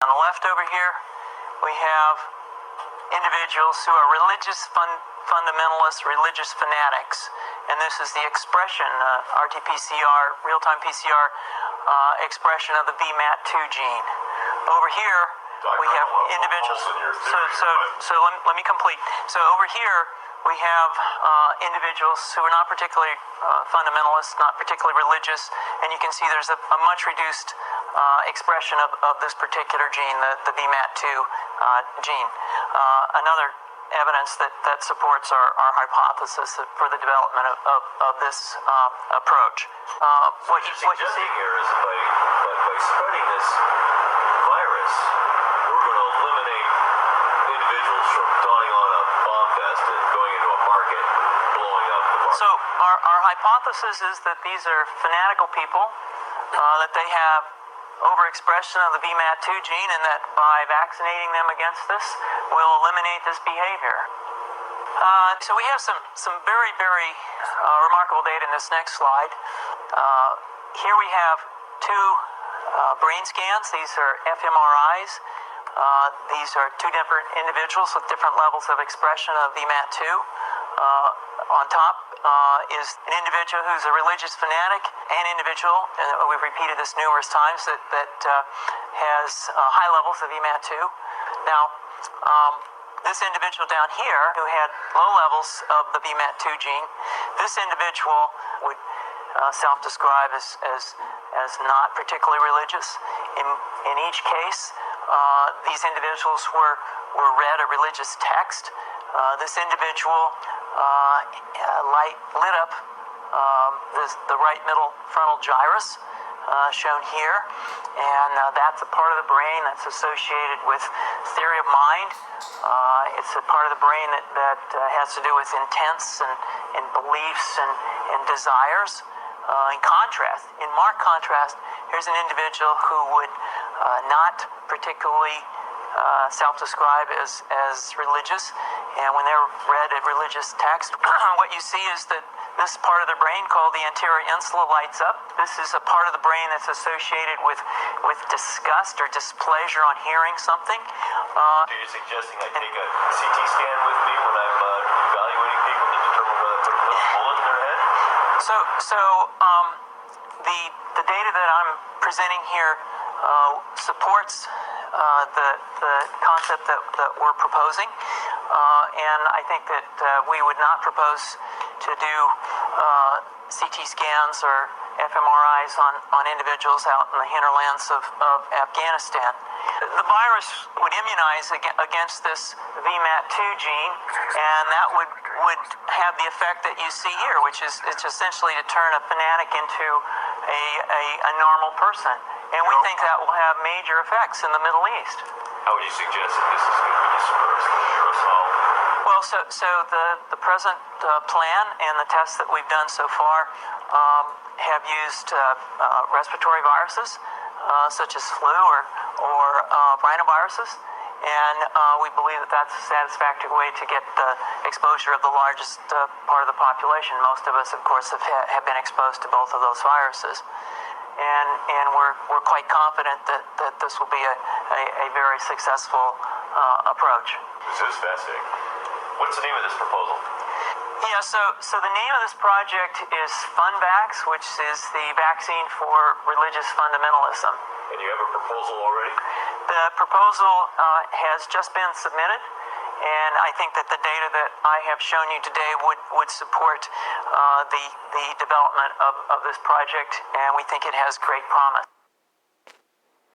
On the left over here, we have individuals who are religious fundamentalists, religious fanatics, and this is the expression, RT-PCR, real-time PCR expression of the VMAT2 gene. Over here, we have individuals. So let me complete. So over here, we have individuals who are not particularly fundamentalist, not particularly religious, and you can see there's a much reduced expression of this particular gene, the VMAT2 gene. Another evidence that supports our hypothesis for the development of this approach. What you're suggesting here is by spreading this virus, we're going to eliminate individuals from dawning on a bomb vest and going into a market, blowing up the market. So our hypothesis is that these are fanatical people, that they have overexpression of the VMAT2 gene, and that by vaccinating them against this, we'll eliminate this behavior. So we have some very, very remarkable data in this next slide. Here we have two brain scans. These are fMRIs. These are two different individuals with different levels of expression of VMAT2. On top is an individual who's a religious fanatic, an individual, and we've repeated this numerous times, that has high levels of VMAT2. Now, this individual down here who had low levels of the VMAT2 gene, this individual would self-describe as not particularly religious. In each case, these individuals were read a religious text. This individual lit up the right middle frontal gyrus, shown here, and that's a part of the brain that's associated with theory of mind. It's a part of the brain that has to do with intents and beliefs and desires. In marked contrast, here's an individual who would not particularly self-describe as religious, and when they're read a religious text, what you see is that this part of the brain called the anterior insula lights up. This is a part of the brain that's associated with disgust or displeasure on hearing something. So you're suggesting I take a CT scan with me when I'm evaluating people to determine whether I put a bullet in their head? So the data that I'm presenting here supports the concept that we're proposing, and I think that we would not propose to do CT scans or fMRIs on individuals out in the hinterlands of Afghanistan. The virus would immunize against this VMAT2 gene, and that would have the effect that you see here, which is it's essentially to turn a fanatic into a normal person. And we think that will have major effects in the Middle East. How would you suggest that this is going to be dispersed in the aerosol? Well, so the present plan and the tests that we've done so far have used respiratory viruses such as flu or rhinoviruses, and we believe that that's a satisfactory way to get the exposure of the largest part of the population. Most of us, of course, have been exposed to both of those viruses. And we're quite confident that this will be a very successful approach. This is fascinating. What's the name of this proposal? Yeah, so the name of this project is FunVax, which is the vaccine for religious fundamentalism. And you have a proposal already? The proposal has just been submitted, and I think that the data that I have shown you today would support the development of this project, and we think it has great promise.